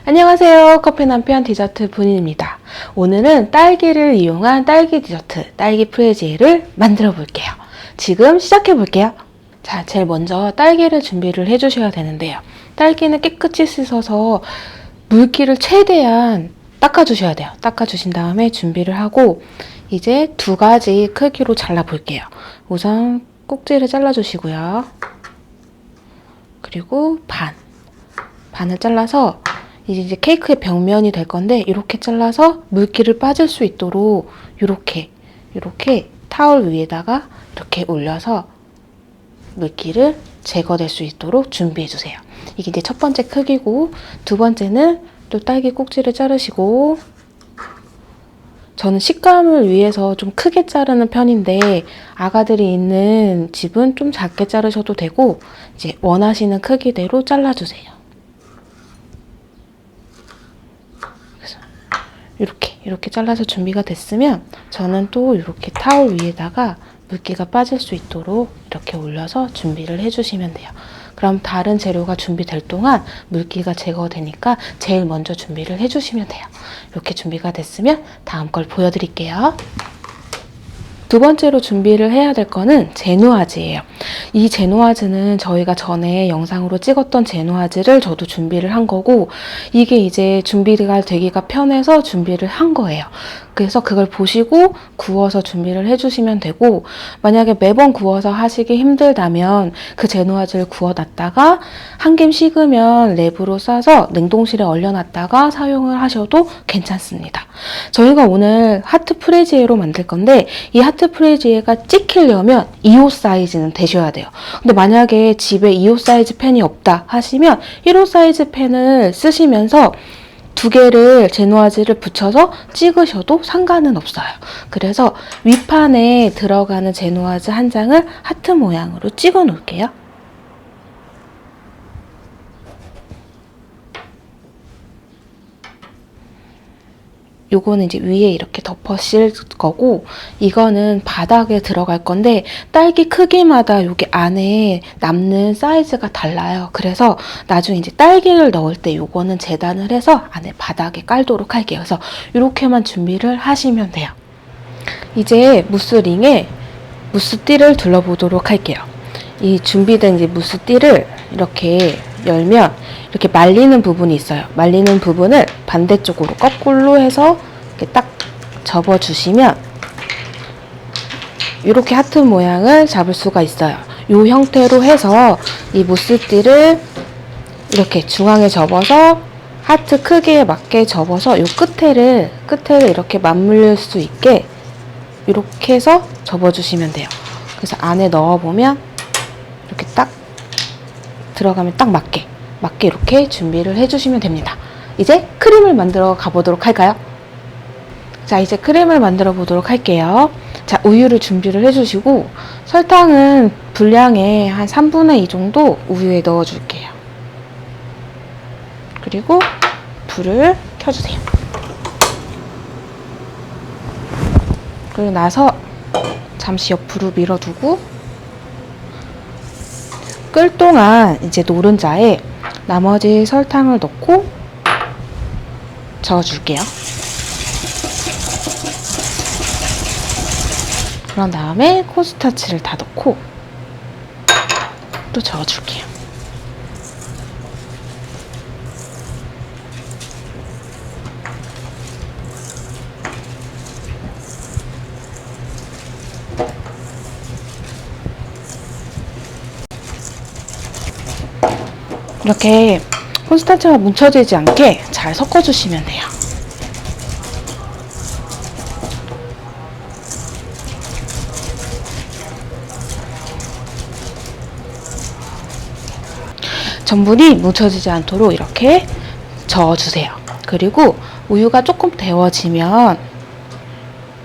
안녕하세요. 커피 남편 디저트 분입니다. 오늘은 딸기를 이용한 딸기 디저트, 딸기 프레지엘을 만들어 볼게요. 지금 시작해 볼게요. 자, 제일 먼저 딸기를 준비를 해주셔야 되는데요. 딸기는 깨끗이 씻어서 물기를 최대한 닦아주셔야 돼요. 닦아주신 다음에 준비를 하고 이제 두 가지 크기로 잘라 볼게요. 우선 꼭지를 잘라주시고요. 그리고 반을 잘라서 이제 케이크의 벽면이 될 건데 이렇게 잘라서 물기를 빠질 수 있도록 이렇게 타올 위에다가 이렇게 올려서 물기를 제거될 수 있도록 준비해 주세요. 이게 이제 첫 번째 크기고, 두 번째는 또 딸기 꼭지를 자르시고, 저는 식감을 위해서 좀 크게 자르는 편인데 아가들이 있는 집은 좀 작게 자르셔도 되고 이제 원하시는 크기대로 잘라주세요. 이렇게 잘라서 준비가 됐으면 저는 또 이렇게 타올 위에다가 물기가 빠질 수 있도록 이렇게 올려서 준비를 해주시면 돼요. 그럼 다른 재료가 준비될 동안 물기가 제거되니까 제일 먼저 준비를 해주시면 돼요. 이렇게 준비가 됐으면 다음 걸 보여드릴게요. 두 번째로 준비를 해야 될 거는 제누아즈예요. 이 제누아즈는 저희가 전에 영상으로 찍었던 제누아즈를 저도 준비를 한 거고, 이게 이제 준비가 되기가 편해서 준비를 한 거예요. 그래서 그걸 보시고 구워서 준비를 해주시면 되고, 만약에 매번 구워서 하시기 힘들다면 그 제누아즈를 구워놨다가 한 김 식으면 랩으로 싸서 냉동실에 얼려놨다가 사용을 하셔도 괜찮습니다. 저희가 오늘 하트 프레지에로 만들 건데 이 하트 프레지에가 찍히려면 2호 사이즈는 되셔야 돼요. 근데 만약에 집에 2호 사이즈 펜이 없다 하시면 1호 사이즈 펜을 쓰시면서 두 개를 제누아즈를 붙여서 찍으셔도 상관은 없어요. 그래서 윗판에 들어가는 제누아즈 한 장을 하트 모양으로 찍어 놓을게요. 요거는 이제 위에 이렇게 덮어실 거고, 이거는 바닥에 들어갈 건데 딸기 크기마다 여기 안에 남는 사이즈가 달라요. 그래서 나중에 이제 딸기를 넣을 때 요거는 재단을 해서 안에 바닥에 깔도록 할게요. 그래서 이렇게만 준비를 하시면 돼요. 이제 무스링에 무스띠를 둘러보도록 할게요. 이 준비된 이제 무스띠를 이렇게 열면 이렇게 말리는 부분이 있어요. 말리는 부분을 반대쪽으로 거꾸로 해서 이렇게 딱 접어주시면 이렇게 하트 모양을 잡을 수가 있어요. 이 형태로 해서 이 무스띠를 이렇게 중앙에 접어서 하트 크기에 맞게 접어서 이 끝에를 이렇게 맞물릴 수 있게 이렇게 해서 접어주시면 돼요. 그래서 안에 넣어보면 이렇게 딱 들어가면 딱 맞게 이렇게 준비를 해주시면 됩니다. 이제 크림을 만들어 가보도록 할까요? 자, 이제 크림을 만들어 보도록 할게요. 자, 우유를 준비를 해주시고 설탕은 분량의 한 3분의 2 정도 우유에 넣어줄게요. 그리고 불을 켜주세요. 그리고 나서 잠시 옆으로 밀어두고 끓 동안 이제 노른자에 나머지 설탕을 넣고 저어줄게요. 그런 다음에 콘스타치를 다 넣고 또 저어줄게요. 이렇게 콘스타치가 뭉쳐지지 않게 잘 섞어주시면 돼요. 전분이 뭉쳐지지 않도록 이렇게 저어주세요. 그리고 우유가 조금 데워지면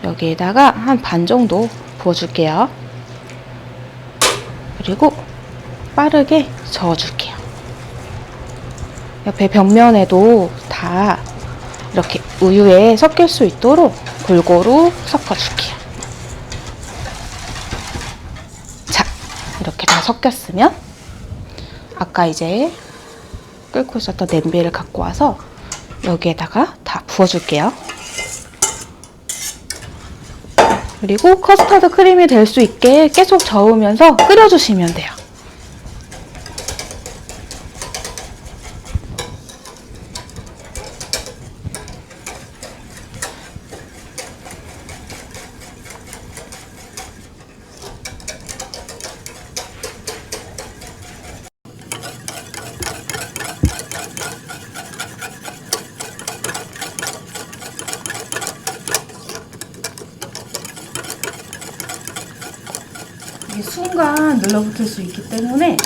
여기에다가 한 반 정도 부어줄게요. 그리고 빠르게 저어줄게요. 옆에 벽면에도 다 이렇게 우유에 섞일 수 있도록 골고루 섞어줄게요. 자, 이렇게 다 섞였으면 아까 이제 끓고 있었던 냄비를 갖고 와서 여기에다가 다 부어줄게요. 그리고 커스터드 크림이 될 수 있게 계속 저으면서 끓여주시면 돼요. 이게 순간 눌러붙을 수 있기 때문에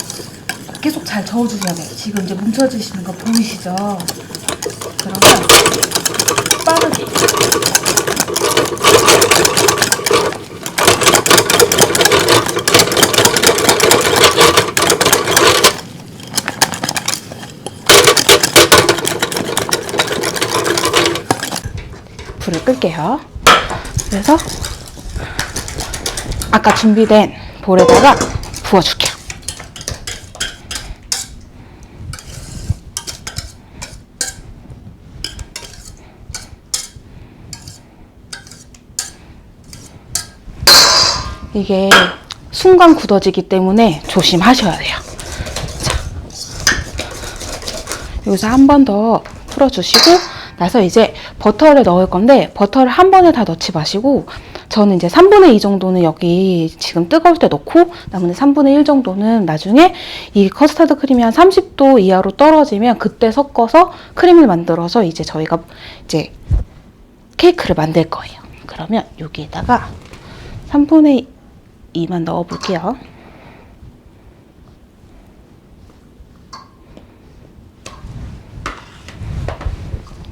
계속 잘 저어주셔야 돼요. 지금 이제 뭉쳐지시는 거 보이시죠? 그러면 빠르게. 불을 끌게요. 그래서 아까 준비된 볼에다가 부어줄게요. 이게 순간 굳어지기 때문에 조심하셔야 돼요. 자, 여기서 한 번 더 풀어주시고 나서 이제 버터를 넣을 건데 버터를 한 번에 다 넣지 마시고 저는 이제 3분의 2 정도는 여기 지금 뜨거울 때 넣고 나머지 3분의 1 정도는 나중에 이 커스터드 크림이 한 30도 이하로 떨어지면 그때 섞어서 크림을 만들어서 이제 저희가 이제 케이크를 만들 거예요. 그러면 여기에다가 3분의 2만 넣어 볼게요.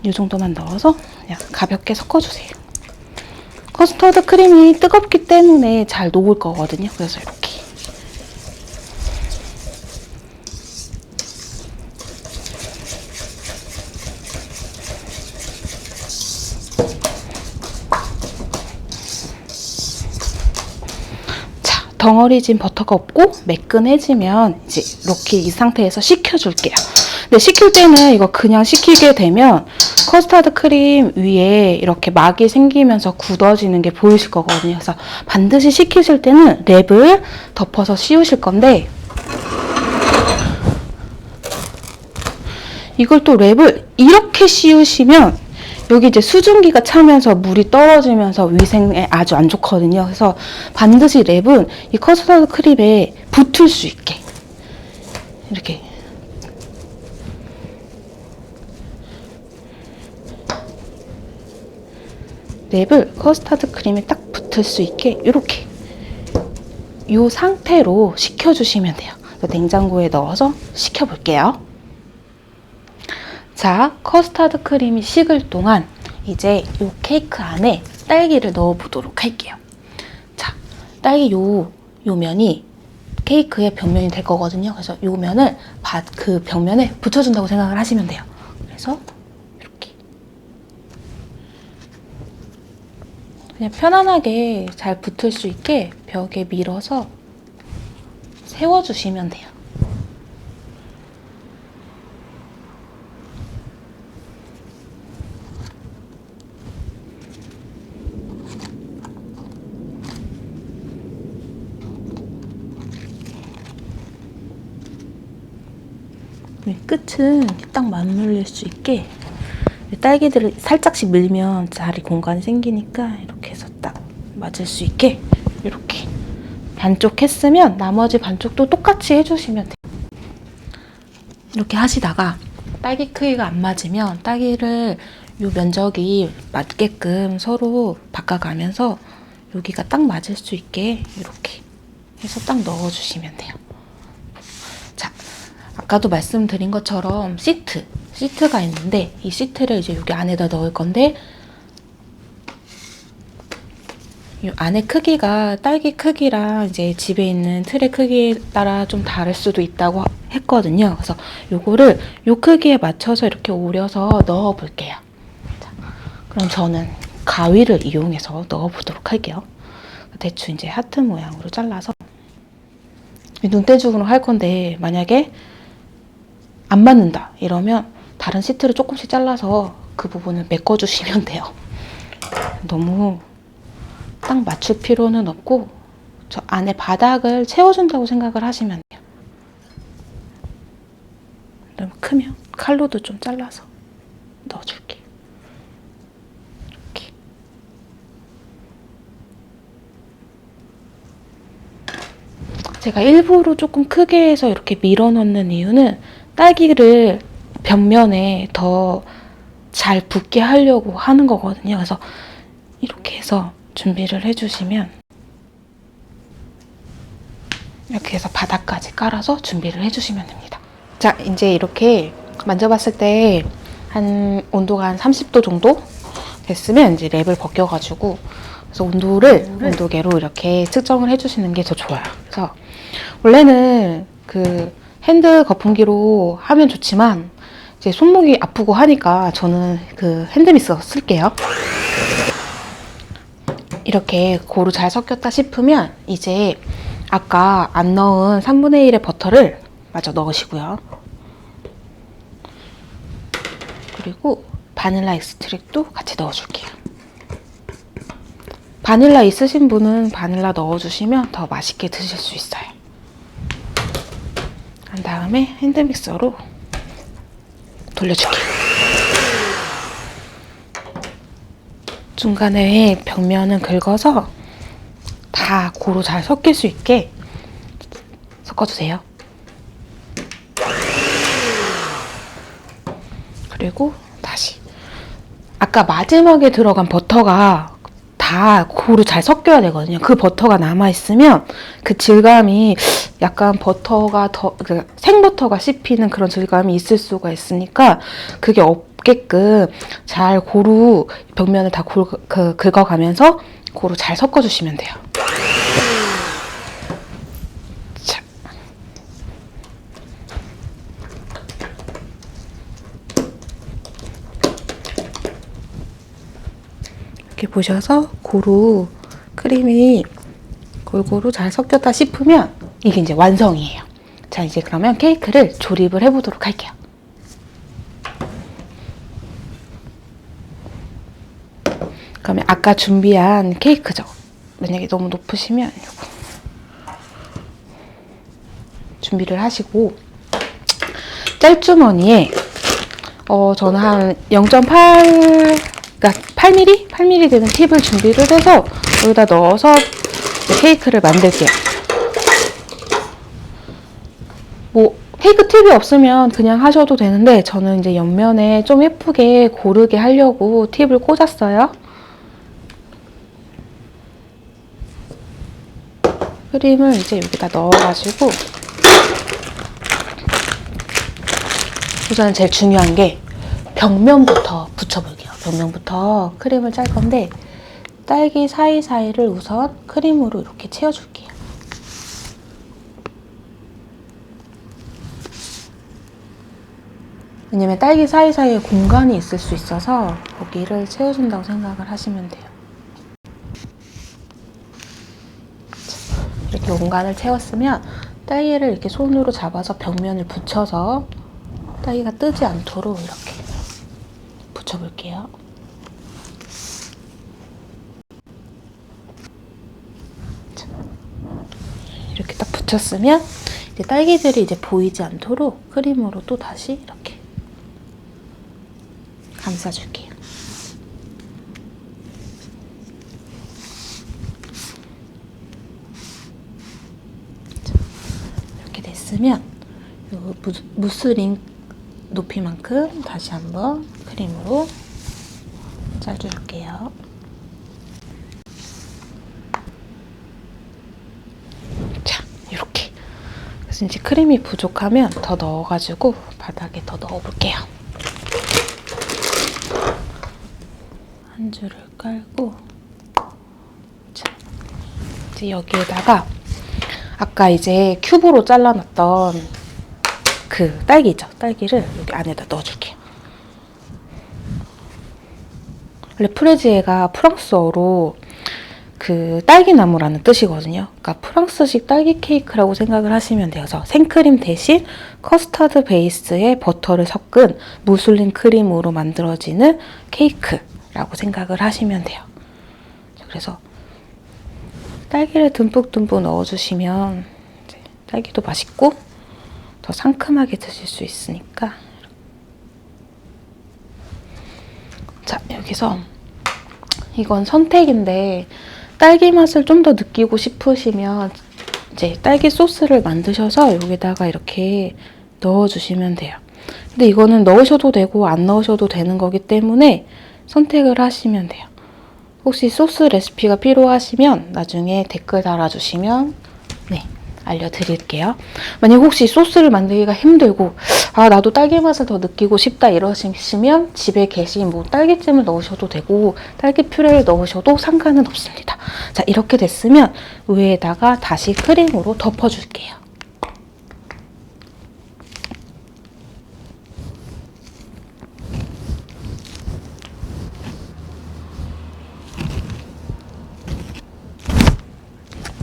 이 정도만 넣어서 그냥 가볍게 섞어주세요. 커스터드 크림이 뜨겁기 때문에 잘 녹을 거거든요. 그래서 이렇게. 자, 덩어리진 버터가 없고 매끈해지면 이제 이렇게 이 상태에서 식혀줄게요. 근데 식힐 때는 이거 그냥 식히게 되면 커스터드 크림 위에 이렇게 막이 생기면서 굳어지는 게 보이실 거거든요. 그래서 반드시 식히실 때는 랩을 덮어서 씌우실 건데 이걸 또 랩을 이렇게 씌우시면 여기 이제 수증기가 차면서 물이 떨어지면서 위생에 아주 안 좋거든요. 그래서 반드시 랩은 이 커스터드 크림에 붙을 수 있게 이렇게 랩을 커스터드 크림에 딱 붙을 수 있게 이렇게 이 상태로 식혀주시면 돼요. 냉장고에 넣어서 식혀볼게요. 자, 커스터드 크림이 식을 동안 이제 이 케이크 안에 딸기를 넣어보도록 할게요. 자, 딸기 요 면이 케이크의 벽면이 될 거거든요. 그래서 요 면을 그 벽면에 붙여준다고 생각을 하시면 돼요. 그래서 그냥 편안하게 잘 붙을 수 있게 벽에 밀어서 세워주시면 돼요. 끝은 딱 맞물릴 수 있게 딸기들을 살짝씩 밀면 자리 공간이 생기니까 이렇게 해서 딱 맞을 수 있게 이렇게 반쪽 했으면 나머지 반쪽도 똑같이 해주시면 돼요. 이렇게 하시다가 딸기 크기가 안 맞으면 딸기를 요 면적이 맞게끔 서로 바꿔가면서 여기가 딱 맞을 수 있게 이렇게 해서 딱 넣어주시면 돼요. 자, 아까도 말씀드린 것처럼 시트가 있는데 이 시트를 이제 여기 안에다 넣을 건데 이 안에 크기가 딸기 크기랑 이제 집에 있는 틀의 크기에 따라 좀 다를 수도 있다고 했거든요. 그래서 요거를 요 크기에 맞춰서 이렇게 오려서 넣어 볼게요. 자, 그럼 저는 가위를 이용해서 넣어 보도록 할게요. 대충 이제 하트 모양으로 잘라서 눈대중으로 할 건데 만약에 안 맞는다 이러면 다른 시트를 조금씩 잘라서 그 부분을 메꿔주시면 돼요. 너무 딱 맞출 필요는 없고 저 안에 바닥을 채워준다고 생각을 하시면 돼요. 너무 크면 칼로도 좀 잘라서 넣어줄게요. 이렇게. 제가 일부러 조금 크게 해서 이렇게 밀어 넣는 이유는 딸기를 벽면에 더 잘 붙게 하려고 하는 거거든요. 그래서 이렇게 해서 준비를 해주시면 이렇게 해서 바닥까지 깔아서 준비를 해주시면 됩니다. 자, 이제 이렇게 만져봤을 때 한 온도가 한 30도 정도 됐으면 이제 랩을 벗겨가지고 그래서 온도계로 이렇게 측정을 해주시는 게 더 좋아요. 그래서 원래는 그 핸드 거품기로 하면 좋지만 이제 손목이 아프고 하니까 저는 그 핸드믹서 쓸게요. 이렇게 고루 잘 섞였다 싶으면 이제 아까 안 넣은 3분의 1의 버터를 마저 넣으시고요. 그리고 바닐라 익스트랙도 같이 넣어줄게요. 바닐라 있으신 분은 바닐라 넣어주시면 더 맛있게 드실 수 있어요. 그 다음에 핸드믹서로 돌려줄게요. 중간에 벽면은 긁어서 다 고루 잘 섞일 수 있게 섞어주세요. 그리고 다시 아까 마지막에 들어간 버터가 다 고루 잘 섞여야 되거든요. 그 버터가 남아있으면 그 질감이 약간 버터가 더 생버터가 씹히는 그런 질감이 있을 수가 있으니까 그게 없게끔 잘 고루 벽면을 다 긁어가면서 고루 잘 섞어주시면 돼요. 자. 이렇게 보셔서 고루 크림이 골고루 잘 섞였다 싶으면 이게 이제 완성이에요. 자, 이제 그러면 케이크를 조립을 해보도록 할게요. 그러면 아까 준비한 케이크죠. 만약에 너무 높으시면 이거 준비를 하시고 짤주머니에 저는 한 0.8 그러니까 8mm? 8mm 되는 팁을 준비를 해서 여기다 넣어서 케이크를 만들게요. 뭐 케이크 팁이 없으면 그냥 하셔도 되는데 저는 이제 옆면에 좀 예쁘게 고르게 하려고 팁을 꽂았어요. 크림을 이제 여기다 넣어가지고 우선 제일 중요한 게 벽면부터 붙여볼게요. 벽면부터 크림을 짤 건데 딸기 사이사이를 우선 크림으로 이렇게 채워줄게요. 왜냐면 딸기 사이사이에 공간이 있을 수 있어서 거기를 채워준다고 생각을 하시면 돼요. 이렇게 공간을 채웠으면 딸기를 이렇게 손으로 잡아서 벽면을 붙여서 딸기가 뜨지 않도록 이렇게 붙여볼게요. 이렇게 딱 붙였으면 이제 딸기들이 이제 보이지 않도록 크림으로 또 다시 이렇게 감싸줄게요. 이렇게 됐으면 무스링 높이만큼 다시 한번 크림으로 짜줄게요. 자, 이렇게. 그래서 이제 크림이 부족하면 더 넣어가지고 바닥에 더 넣어볼게요. 한 줄을 깔고, 자, 이제 여기에다가 아까 이제 큐브로 잘라놨던 그 딸기 있죠? 딸기를 여기 안에다 넣어줄게요. 원래 프레지에가 프랑스어로 그 딸기나무라는 뜻이거든요. 그러니까 프랑스식 딸기 케이크라고 생각을 하시면 돼요. 그래서 생크림 대신 커스터드 베이스에 버터를 섞은 무슬린 크림으로 만들어지는 케이크라고 생각을 하시면 돼요. 그래서 딸기를 듬뿍듬뿍 넣어주시면 이제 딸기도 맛있고 더 상큼하게 드실 수 있으니까. 자, 여기서 이건 선택인데 딸기 맛을 좀 더 느끼고 싶으시면 이제 딸기 소스를 만드셔서 여기다가 이렇게 넣어주시면 돼요. 근데 이거는 넣으셔도 되고 안 넣으셔도 되는 거기 때문에 선택을 하시면 돼요. 혹시 소스 레시피가 필요하시면 나중에 댓글 달아주시면 네, 알려드릴게요. 만약 혹시 소스를 만들기가 힘들고 나도 딸기 맛을 더 느끼고 싶다 이러시면 집에 계신 뭐 딸기잼을 넣으셔도 되고 딸기 퓨레를 넣으셔도 상관은 없습니다. 자, 이렇게 됐으면 위에다가 다시 크림으로 덮어줄게요.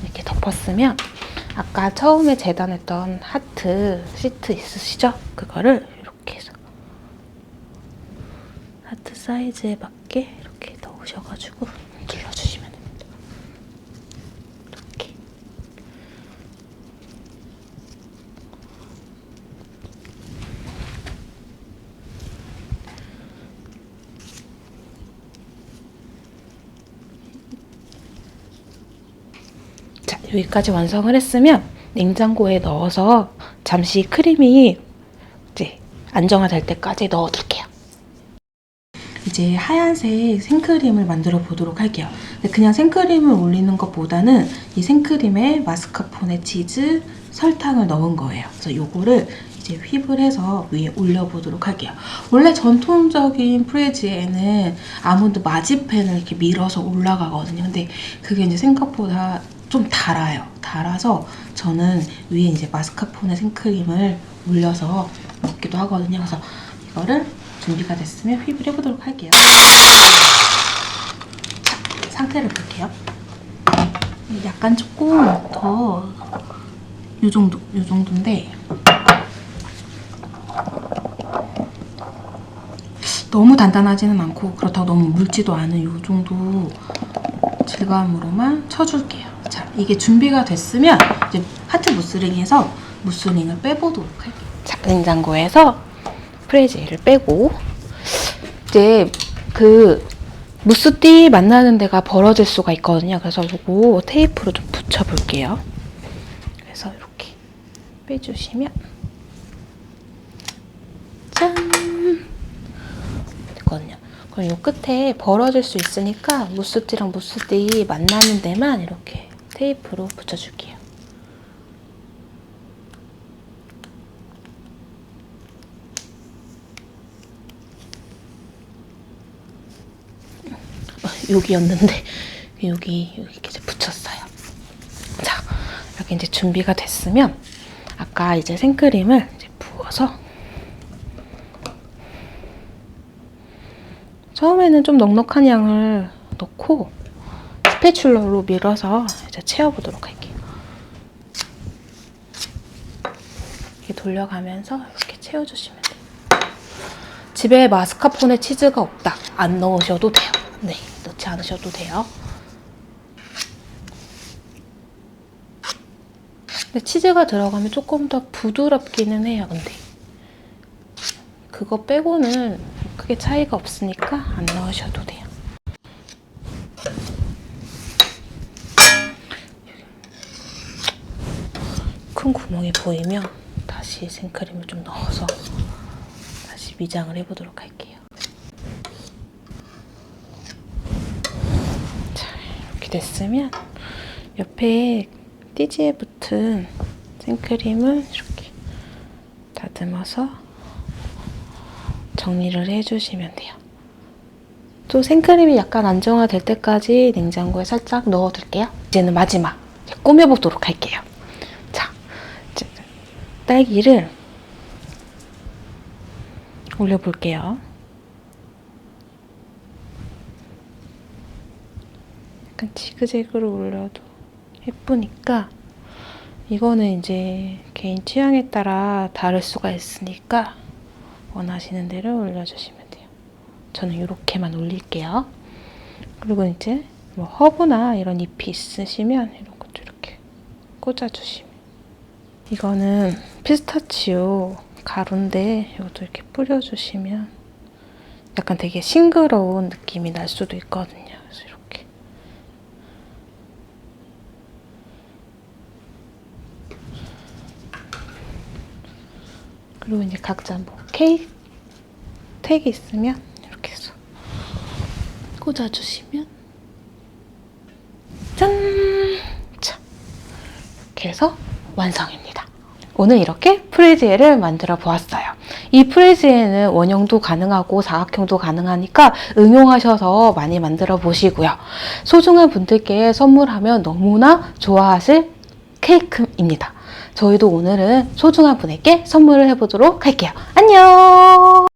이렇게 덮었으면 아까 처음에 재단했던 하트 시트 있으시죠? 그거를 이렇게 해서 하트 사이즈에 맞게 이렇게 넣으셔가지고 눌러주시면 됩니다. 이렇게. 자, 여기까지 완성을 했으면 냉장고에 넣어서 잠시 크림이 이제 안정화될 때까지 넣어둘게요. 이제 하얀색 생크림을 만들어 보도록 할게요. 그냥 생크림을 올리는 것보다는 이 생크림에 마스카포네 치즈, 설탕을 넣은 거예요. 그래서 요거를 이제 휘블 해서 위에 올려보도록 할게요. 원래 전통적인 프레지에는 아몬드 마지펜을 이렇게 밀어서 올라가거든요. 근데 그게 이제 생각보다 좀 달아요. 달아서 저는 위에 이제 마스카포네 생크림을 올려서 먹기도 하거든요. 그래서 이거를 준비가 됐으면 휘블 해보도록 할게요. 자, 상태를 볼게요. 약간 조금 더 요 정도인데 너무 단단하지는 않고 그렇다고 너무 묽지도 않은 요 정도 질감으로만 쳐줄게요. 자, 이게 준비가 됐으면 이제 하트 무스링에서 무스링을 빼보도록 할게요. 자, 냉장고에서 프레지를 빼고 이제 그 무스띠 만나는 데가 벌어질 수가 있거든요. 그래서 이거 테이프로 좀 붙여볼게요. 그래서 이렇게 빼주시면 짠! 됐거든요. 그럼 이 끝에 벌어질 수 있으니까 무스띠랑 무스띠 만나는 데만 이렇게 테이프로 붙여줄게요. 여기였는데 여기 이렇게 붙였어요. 자, 이렇게 이제 준비가 됐으면 아까 이제 생크림을 이제 부어서 처음에는 좀 넉넉한 양을 넣고 스패츌러로 밀어서 이제 채워보도록 할게요. 이렇게 돌려가면서 이렇게 채워주시면 돼요. 집에 마스카포네 치즈가 없다. 안 넣으셔도 돼요. 네, 넣지 않으셔도 돼요. 근데 치즈가 들어가면 조금 더 부드럽기는 해요. 근데 그거 빼고는 크게 차이가 없으니까 안 넣으셔도 돼요. 큰 구멍이 보이면 다시 생크림을 좀 넣어서 다시 미장을 해보도록 할게요. 자, 이렇게 됐으면 옆에 띠지에 붙은 생크림을 이렇게 다듬어서 정리를 해주시면 돼요. 또 생크림이 약간 안정화될 때까지 냉장고에 살짝 넣어둘게요. 이제는 마지막 꾸며보도록 할게요. 자, 이제 딸기를 올려볼게요. 약간 지그재그로 올려도 예쁘니까 이거는 이제 개인 취향에 따라 다를 수가 있으니까 원하시는 대로 올려주시면 돼요. 저는 이렇게만 올릴게요. 그리고 이제 뭐 허브나 이런 잎이 있으시면 이런 것도 이렇게 꽂아주시면. 이거는 피스타치오 가루인데 이것도 이렇게 뿌려주시면 약간 되게 싱그러운 느낌이 날 수도 있거든요. 그래서 이렇게. 그리고 이제 각자 뭐 케이크 택이 있으면 이렇게 해서 꽂아주시면 짠! 자, 이렇게 해서 완성입니다. 오늘 이렇게 프리지에를 만들어 보았어요. 이 프리지에는 원형도 가능하고 사각형도 가능하니까 응용하셔서 많이 만들어 보시고요. 소중한 분들께 선물하면 너무나 좋아하실 케이크입니다. 저희도 오늘은 소중한 분에게 선물을 해보도록 할게요. 안녕!